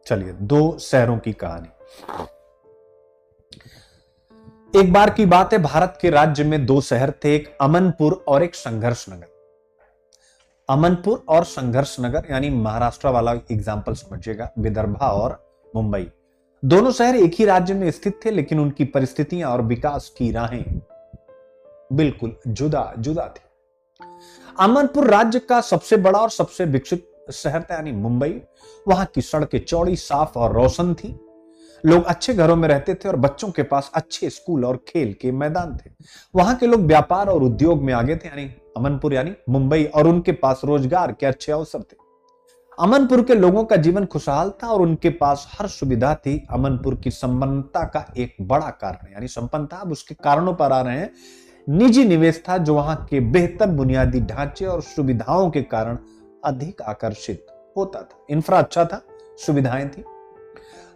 चलिए, दो शहरों की कहानी। एक बार की बात है, भारत के राज्य में दो शहर थे, एक अमनपुर और एक संघर्ष नगर। अमनपुर और संघर्ष नगर यानी महाराष्ट्र वाला एग्जाम्पल समझिएगा, विदर्भा और मुंबई। दोनों शहर एक ही राज्य में स्थित थे, लेकिन उनकी परिस्थितियां और विकास की राहें बिल्कुल जुदा जुदा थी। अमनपुर राज्य का सबसे बड़ा और सबसे विकसित शहर था, यानी मुंबई। वहां की सड़कें चौड़ी, साफ और रोशन थी। लोग अच्छे घरों में रहते थे और बच्चों के पास अच्छे स्कूल और खेल के मैदान थे। वहां के लोग व्यापार और उद्योग में आगे थे, यानी अमनपुर यानी मुंबई, और उनके पास रोजगार के अच्छे अवसर थे। अमनपुर के लोगों का जीवन खुशहाल था और उनके पास हर सुविधा थी। अमनपुर की संपन्नता का एक बड़ा कारण, यानी संपन्नता, अब उसके कारणों पर आ रहे हैं, निजी निवेश था, जो वहां के बेहतर बुनियादी ढांचे और सुविधाओं के कारण अधिक आकर्षित होता था। इंफ्रा अच्छा था, सुविधाएं थी।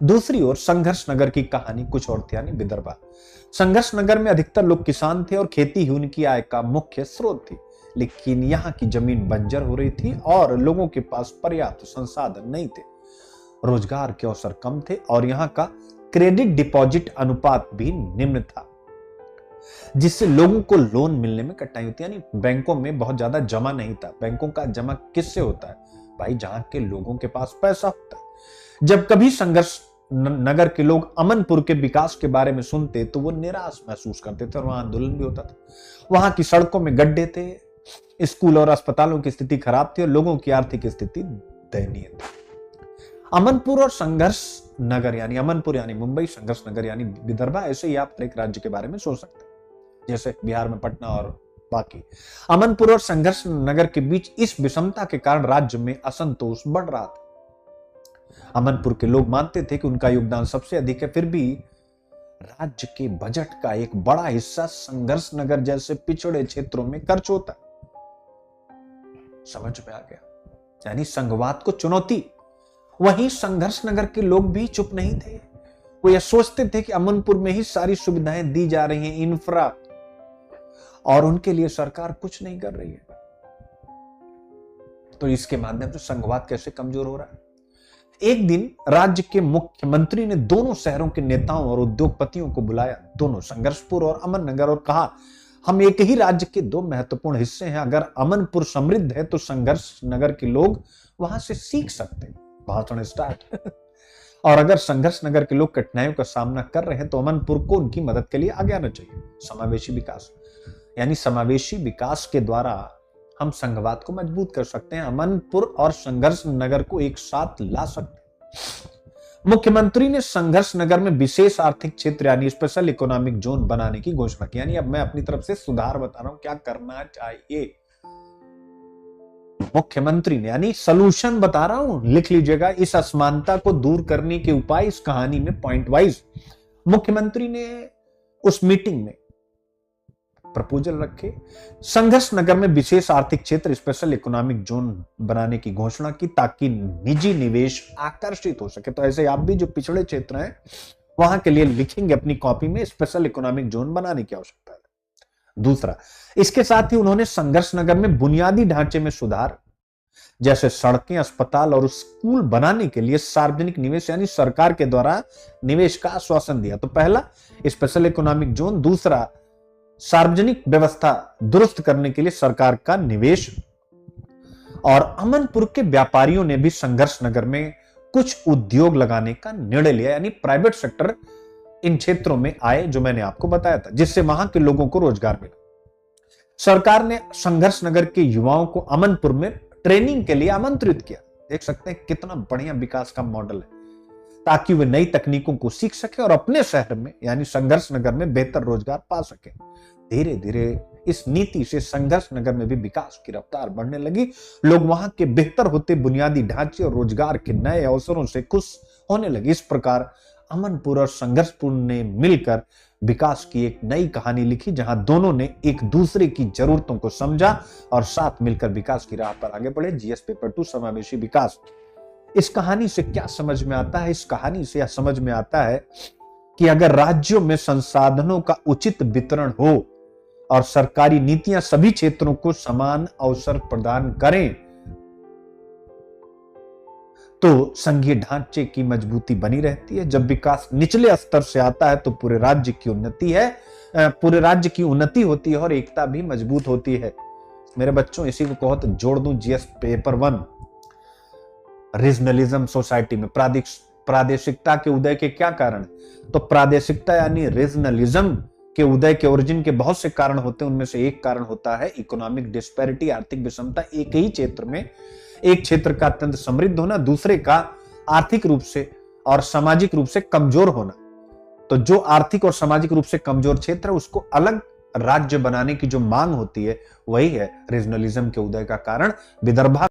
दूसरी ओर संघर्ष नगर की कहानी कुछ और थी, यानी विदर्भा। संघर्ष नगर में अधिकतर लोग किसान थे और खेती ही उनकी आय का मुख्य स्रोत थी। लेकिन यहाँ की जमीन बंजर हो रही थी और लोगों के पास पर्याप्त संसाधन नहीं थे। रोजगार के अवसर कम थे और यहाँ का क्रेडिट डिपॉजिट अनुपात भी निम्न था, जिससे लोगों को लोन मिलने में कठिनाई होती है। यानी बैंकों में बहुत ज्यादा जमा नहीं था। बैंकों का जमा किससे होता है भाई? जहां के लोगों के पास पैसा होता है। जब कभी संघर्ष नगर के लोग अमनपुर के विकास के बारे में सुनते तो वो निराश महसूस करते थे और वहां आंदोलन भी होता था। वहां की सड़कों में गड्ढे थे, स्कूल और अस्पतालों की स्थिति खराब थी और लोगों की आर्थिक स्थिति दयनीय थी। अमनपुर और संघर्ष नगर यानी अमनपुर यानी मुंबई, संघर्ष नगर यानी विदर्भा, ऐसे ही आप एक राज्य के बारे में सोच सकते हैं, जैसे बिहार में पटना और बाकी। अमनपुर और संघर्ष नगर के बीच इस विषमता के कारण राज्य में असंतोष बढ़ रहा था। अमनपुर के लोग मानते थे कि उनका योगदान सबसे अधिक है, फिर भी राज्य के बजट का एक बड़ा हिस्सा संघर्ष नगर जैसे पिछड़े क्षेत्रों में खर्च होता। समझ में आ गया? यानी संघवाद को चुनौती। वहीं संघर्ष नगर के लोग भी चुप नहीं थे। वो यह सोचते थे कि अमनपुर में ही सारी सुविधाएं दी जा रही हैं, इंफ्रा, और उनके लिए सरकार कुछ नहीं कर रही है। तो इसके माध्यम से संघवाद कैसे कमजोर हो रहा है? एक दिन राज्य के मुख्यमंत्री ने दोनों शहरों के नेताओं और उद्योगपतियों को बुलाया, दोनों संघर्षपुर और अमन नगर, और कहा, हम एक ही राज्य के दो महत्वपूर्ण हिस्से हैं। अगर अमनपुर समृद्ध है तो संघर्ष नगर के लोग वहां से सीख सकते हैं। भाषण स्टार्ट। और अगर संघर्ष नगर के लोग कठिनाइयों का सामना कर रहे हैं तो अमनपुर को उनकी मदद के लिए आगे आना चाहिए। समावेशी विकास, यानी समावेशी विकास के द्वारा हम संघवाद को मजबूत कर सकते हैं, अमनपुर और संघर्ष नगर को एक साथ ला सकते हैं। मुख्यमंत्री ने संघर्ष नगर में विशेष आर्थिक क्षेत्र यानी स्पेशल इकोनॉमिक जोन बनाने की घोषणा की। यानी अब मैं अपनी तरफ से सुधार बता रहा हूं, क्या करना चाहिए। मुख्यमंत्री ने, यानी सलूशन बता रहा हूं, लिख लीजिएगा। इस असमानता को दूर करने के उपाय इस कहानी में पॉइंट वाइज मुख्यमंत्री ने उस मीटिंग में प्रपोजल रखे। संघर्ष नगर में विशेष आर्थिक क्षेत्र स्पेशल इकोनॉमिक जोन बनाने की घोषणा की, ताकि निजी निवेश आकर्षित हो सके। तो ऐसे आप भी जो पिछड़े क्षेत्र हैं वहां के लिए लिखेंगे अपनी कॉपी में, स्पेशल इकोनॉमिक जोन बनाने की आवश्यकता है। दूसरा, इसके साथ ही उन्होंने संघर्ष नगर में बुनियादी ढांचे में सुधार, जैसे सड़कें, अस्पताल और स्कूल बनाने के लिए सार्वजनिक निवेश यानी सरकार के द्वारा निवेश का आश्वासन दिया। तो पहला स्पेशल इकोनॉमिक जोन, दूसरा सार्वजनिक व्यवस्था दुरुस्त करने के लिए सरकार का निवेश। और अमनपुर के व्यापारियों ने भी संघर्ष नगर में कुछ उद्योग लगाने का निर्णय लिया, यानी प्राइवेट सेक्टर इन क्षेत्रों में आए, जो मैंने आपको बताया था, जिससे वहां के लोगों को रोजगार मिला। सरकार ने संघर्ष नगर के युवाओं को अमनपुर में ट्रेनिंग के लिए आमंत्रित किया। देख सकते हैं कितना बढ़िया विकास का मॉडल है, ताकि वे नई तकनीकों को सीख सके और अपने शहर में यानी संघर्ष नगर में बेहतर रोजगार पा सके। धीरे धीरे इस नीति से संघर्ष नगर में भी विकास की रफ्तार बढ़ने लगी। लोग वहां के बेहतर होते बुनियादी ढांचे और रोजगार के नए अवसरों से खुश होने लगे। इस प्रकार अमनपुर और संघर्षपुर ने मिलकर विकास की एक नई कहानी लिखी, जहां दोनों ने एक दूसरे की जरूरतों को समझा और साथ मिलकर विकास की राह पर आगे बढ़े। जीएस पेपर 2 समावेशी विकास। इस कहानी से क्या समझ में आता है? इस कहानी से यह समझ में आता है कि अगर राज्यों में संसाधनों का उचित वितरण हो और सरकारी नीतियां सभी क्षेत्रों को समान अवसर प्रदान करें तो संघीय ढांचे की मजबूती बनी रहती है। जब विकास निचले स्तर से आता है तो पूरे राज्य की उन्नति होती है और एकता भी मजबूत होती है। मेरे बच्चों, इसी को कहो तो जोड़ दूं जीएस पेपर 1, रीजनलिज्म सोसाइटी में प्रादेशिकता के उदय के क्या कारण? तो प्रादेशिकता यानी रीजनलिज्म के उदय के ओरिजिन के बहुत से कारण होते हैं। उनमें से एक कारण होता है इकोनॉमिक डिस्पैरिटी, आर्थिक विषमता। एक ही क्षेत्र में एक क्षेत्र का अत्यंत समृद्ध होना, दूसरे का आर्थिक रूप से और सामाजिक रूप से कमजोर होना। तो जो आर्थिक और सामाजिक रूप से कमजोर क्षेत्र है उसको अलग राज्य बनाने की जो मांग होती है, वही है रीजनलिज्म के उदय का कारण। विदर्भ